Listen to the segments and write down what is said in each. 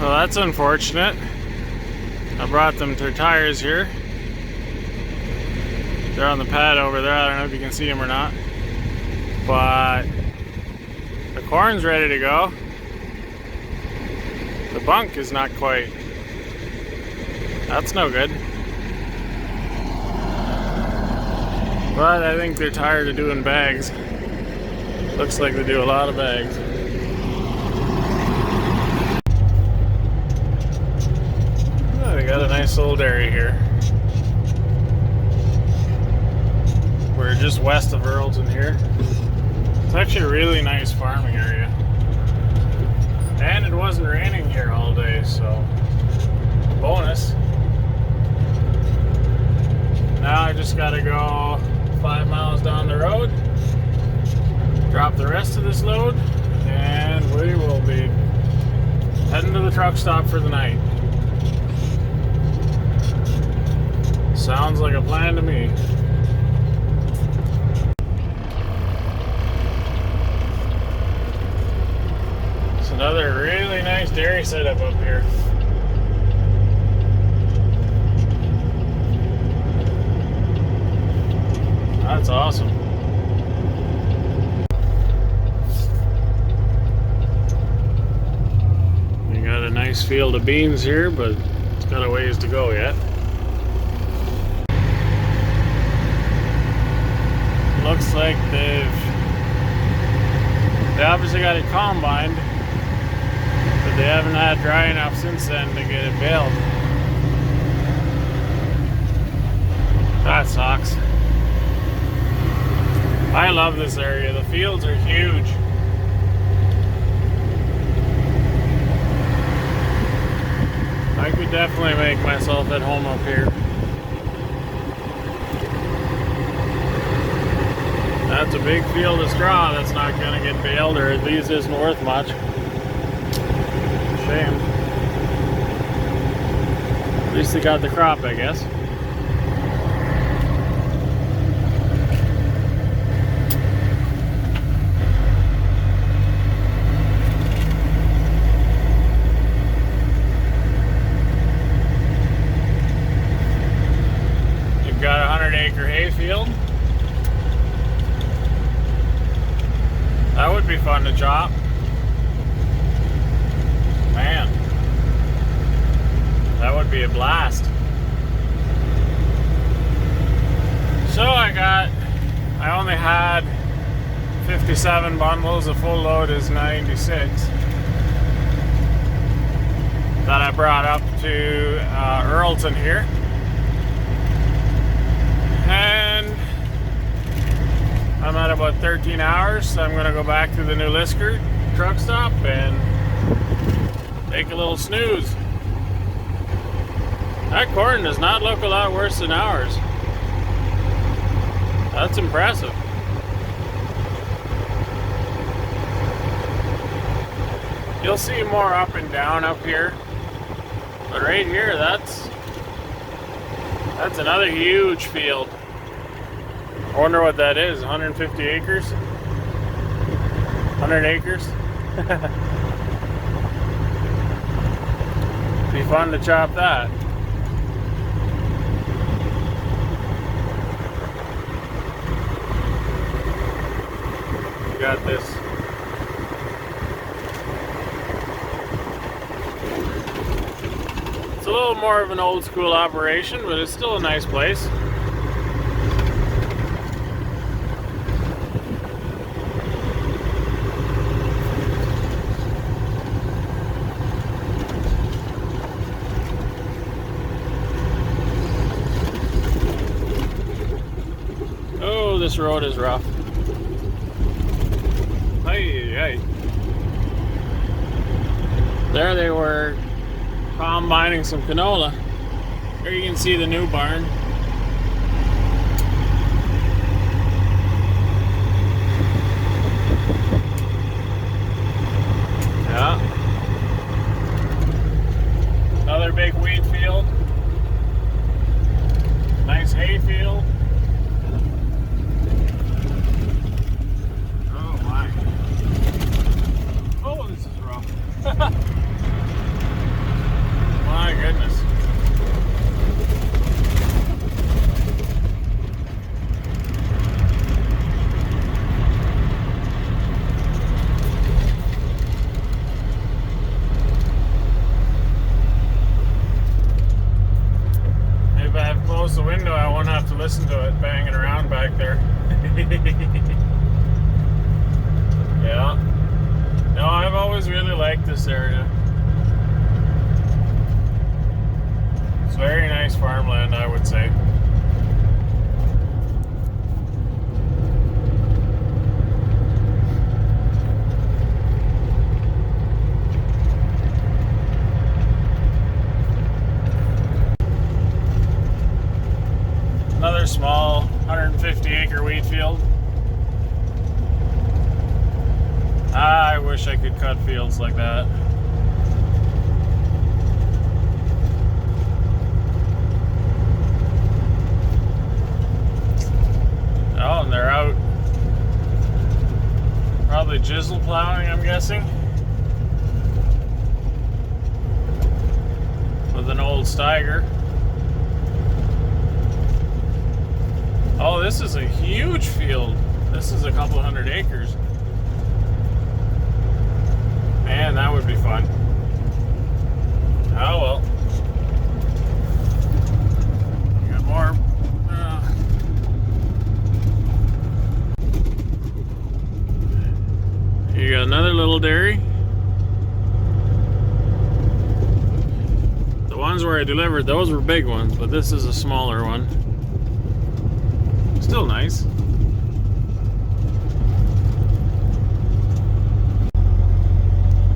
Well, that's unfortunate. I brought them their tires here. They're on the pad over there. I don't know if you can see them or not. But the corn's ready to go. The bunk is not quite. That's no good. But I think they're tired of doing bags. Looks like they do a lot of bags. Oh, they got a nice old area here. We're just west of Earlton here. It's actually a really nice farming area. And it wasn't raining here all day, so bonus. Now I just gotta go 5 miles down the road, drop the rest of this load, and we will be heading to the truck stop for the night. Sounds like a plan to me. It's another really nice dairy setup up here. That's awesome. We got a nice field of beans here, but it's got a ways to go yet. Looks like they obviously got it combined, but they haven't had dry enough since then to get it baled. That sucks. I love this area. The fields are huge. I could definitely make myself at home up here. That's a big field of straw that's not going to get baled, or at least isn't worth much. Shame. At least they got the crop, I guess. You've got a 100-acre hay field. That would be fun to chop. Man, that would be a blast. So I only had 57 bundles. A full load is 96 that I brought up to Earlton here. And I'm at about 13 hours, so I'm going to go back to the new Liskeard truck stop and take a little snooze. That corn does not look a lot worse than ours. That's impressive. You'll see more up and down up here, but right here, that's another huge field. I wonder what that is, 150 acres? 100 acres? Be fun to chop that. We got this. It's a little more of an old school operation, but it's still a nice place. This road is rough. Hey, hey. There they were combining some canola. Here you can see the new barn. Yeah. Another big wheat field. Nice hay field. my goodness. If I have closed the window, I won't have to listen to it banging around back there. Yeah. No, I've always really liked this area. It's very nice farmland, I would say. Another small 150-acre wheat field. I wish I could cut fields like that. Oh, and they're out probably chisel plowing, I'm guessing, with an old Steiger. Oh, this is a huge field. This is a couple hundred acres. Man, that would be fun. Oh well. You got more. You got another little dairy. The ones where I delivered, those were big ones, but this is a smaller one. Still nice.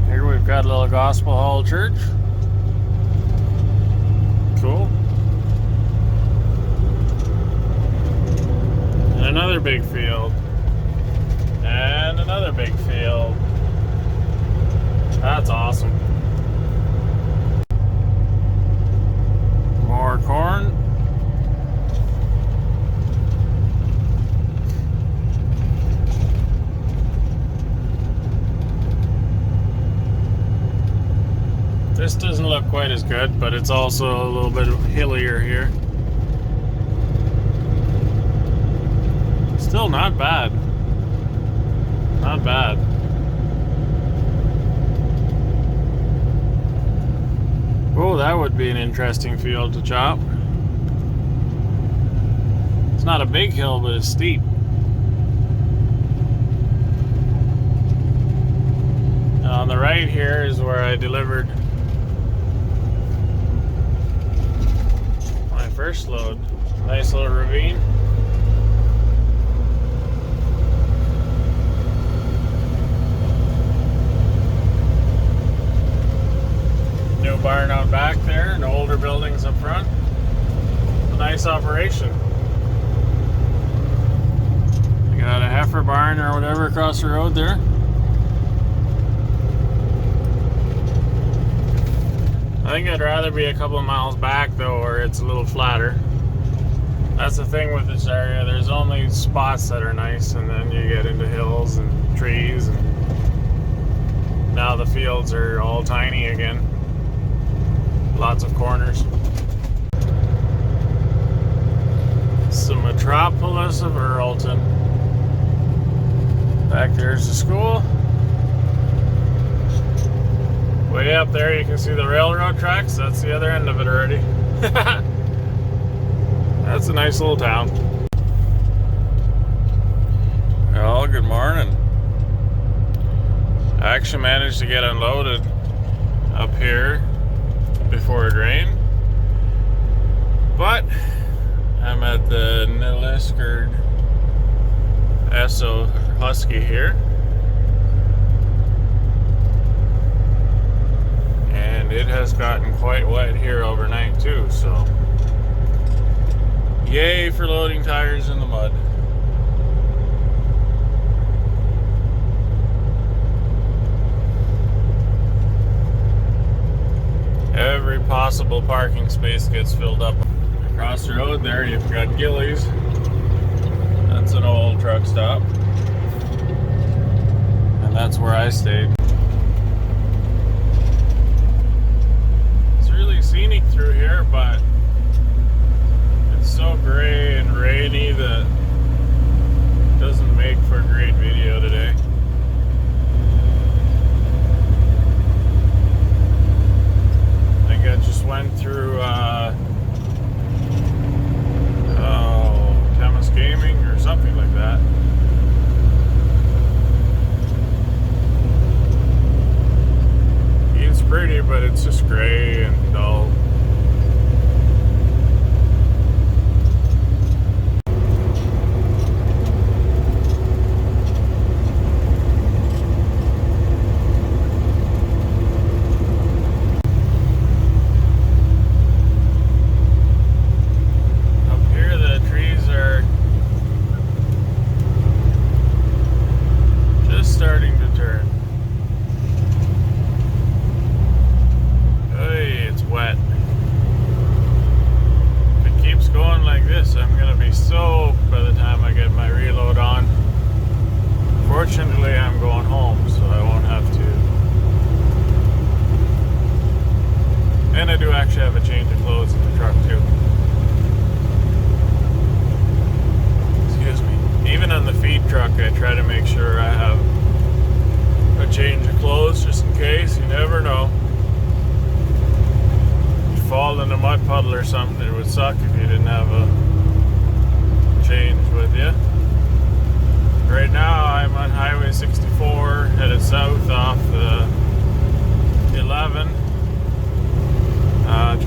Here we've got a little Gospel Hall church. Cool. And another big field. And another big field. That's awesome. More corn. This doesn't look quite as good, but it's also a little bit hillier here. Still not bad. Not bad. Oh, that would be an interesting field to chop. It's not a big hill, but it's steep. And on the right here is where I delivered my first load. Nice little ravine. New barn out back there and older buildings up front. A nice operation. We got a heifer barn or whatever across the road there. I think I'd rather be a couple of miles back though, where it's a little flatter. That's the thing with this area. There's only spots that are nice, and then you get into hills and trees, and now the fields are all tiny again. Lots of corners. It's the metropolis of Earlton. Back there's the school. Way up there you can see the railroad tracks. That's the other end of it already. That's a nice little town. Well, good morning. I actually managed to get unloaded up here before it rained, but I'm at the Liskeard Esso Husky here, and it has gotten quite wet here overnight too, so yay for loading tires in the mud. Every possible parking space gets filled up. Across the road there you've got Gillies. That's an old truck stop. And that's where I stayed. It's really scenic pretty, but it's just gray and dull. Starting to turn. Hey, it's wet. If it keeps going like this, I'm gonna be soaked by the time I get my reload on. Fortunately, I'm going home, so I won't have to. And I do actually have a change of clothes in the truck too. Excuse me. Even on the feed truck, I try to make sure I have a change of clothes just in case. You never know. You fall in a mud puddle or something, it would suck if you didn't have a change with you. Right now I'm on Highway 64 headed south off the 11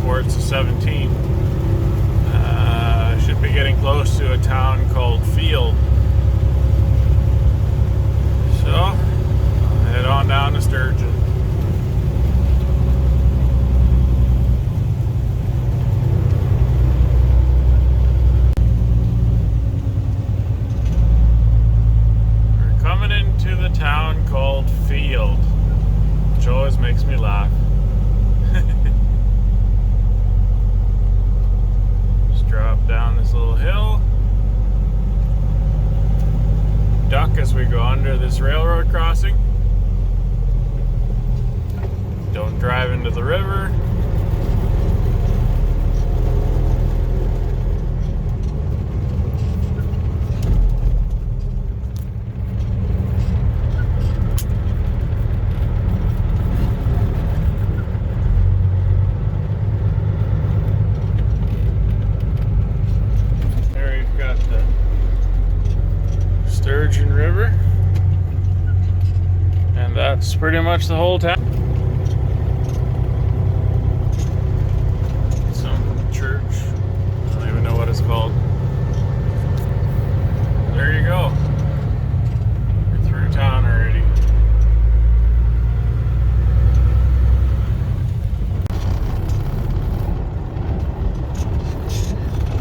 towards the 17. Should be getting close to a town called Field. So head on down to Sturgeon. We're coming into the town called Field, which always makes me laugh. Just drop down this little hill. Duck as we go under this railroad crossing. Don't drive into the river. There you've got the Sturgeon River. And that's pretty much the whole town. Called. There you go. We're through town already.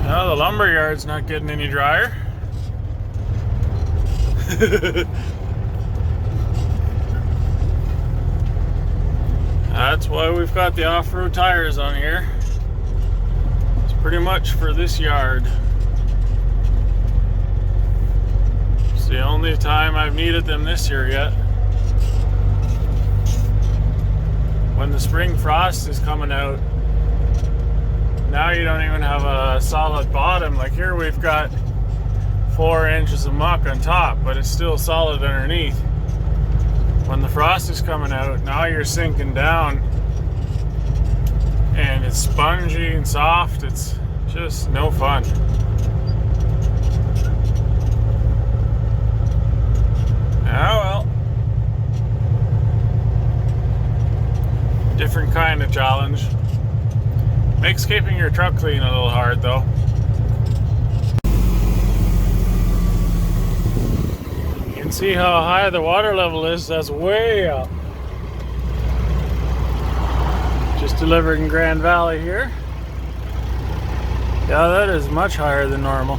Well, the lumber yard's not getting any drier. That's why we've got the off-road tires on here. Pretty much for this yard. It's the only time I've needed them this year yet. When the spring frost is coming out, now you don't even have a solid bottom. Like here we've got 4 inches of muck on top, but it's still solid underneath. When the frost is coming out, now you're sinking down and it's spongy and soft. It's just no fun. Oh well. Different kind of challenge. Makes keeping your truck clean a little hard though. You can see how high the water level is. That's way up. Just delivered in Grand Valley here. Yeah, that is much higher than normal.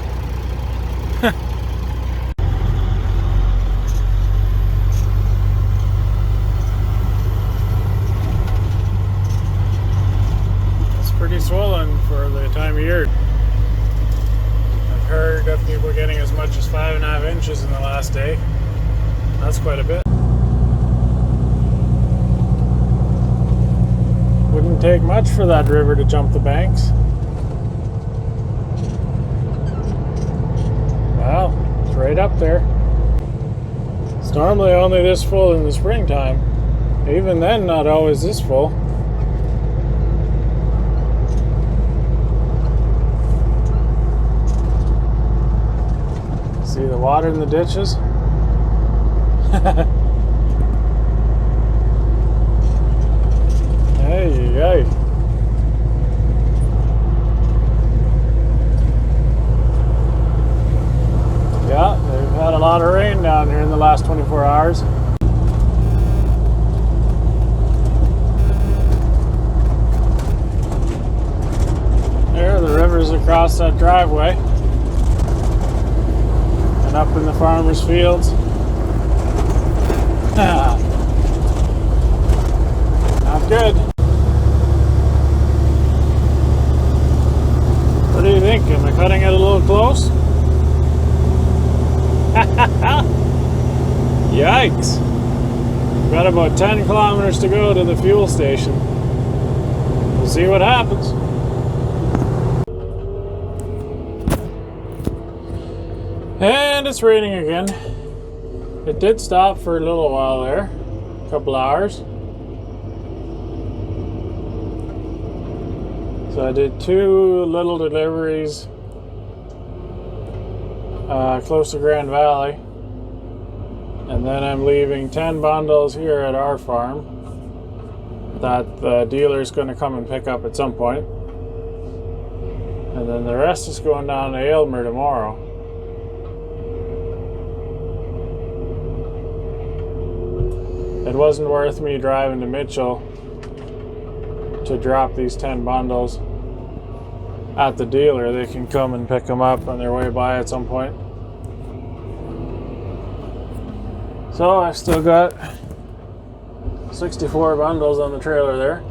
It's pretty swollen for the time of year. I've heard of people getting as much as 5.5 inches in the last day. That's quite a bit. Wouldn't take much for that river to jump the banks. Wow, it's right up there. It's normally only this full in the springtime. Even then, not always this full. See the water in the ditches? across that driveway and up in the farmer's fields. Not good. What do you think? Am I cutting it a little close? Yikes. Got about 10 kilometers to go to the fuel station. We'll see what happens. And it's raining again. It did stop for a little while there, a couple hours. So I did 2 little deliveries close to Grand Valley. And then I'm leaving 10 bundles here at our farm that the dealer's going to come and pick up at some point. And then the rest is going down to Aylmer tomorrow. It wasn't worth me driving to Mitchell to drop these 10 bundles at the dealer. They can come and pick them up on their way by at some point. So I've still got 64 bundles on the trailer there.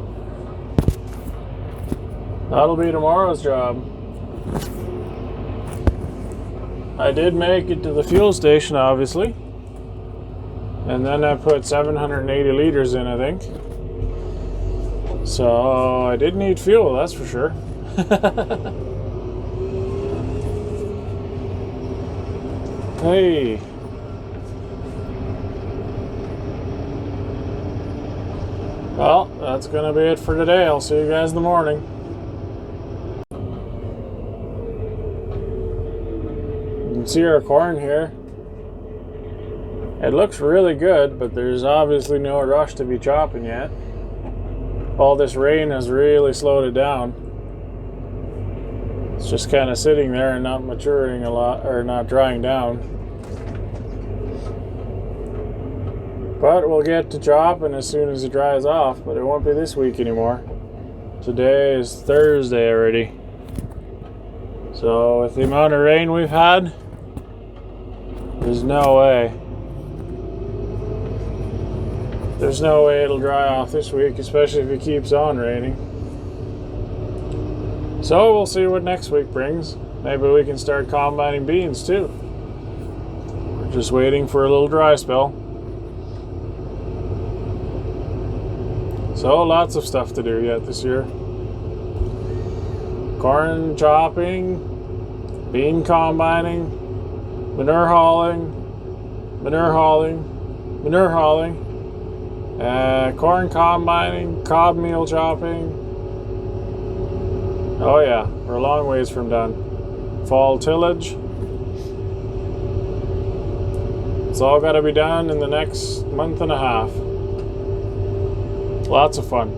That'll be tomorrow's job. I did make it to the fuel station, obviously. And then I put 780 liters in, I think. So I did need fuel, that's for sure. Hey. Well, that's gonna be it for today. I'll see you guys in the morning. You can see our corn here. It looks really good, but there's obviously no rush to be chopping yet. All this rain has really slowed it down. It's just kind of sitting there and not maturing a lot, or not drying down. But we'll get to chopping as soon as it dries off, but it won't be this week anymore. Today is Thursday already. So with the amount of rain we've had, there's no way. There's no way it'll dry off this week, especially if it keeps on raining. So we'll see what next week brings. Maybe we can start combining beans too. We're just waiting for a little dry spell. So lots of stuff to do yet this year. Corn chopping, bean combining, manure hauling, corn combining, cob meal chopping. Oh yeah, we're a long ways from done. Fall tillage. It's all got to be done in the next month and a half. Lots of fun.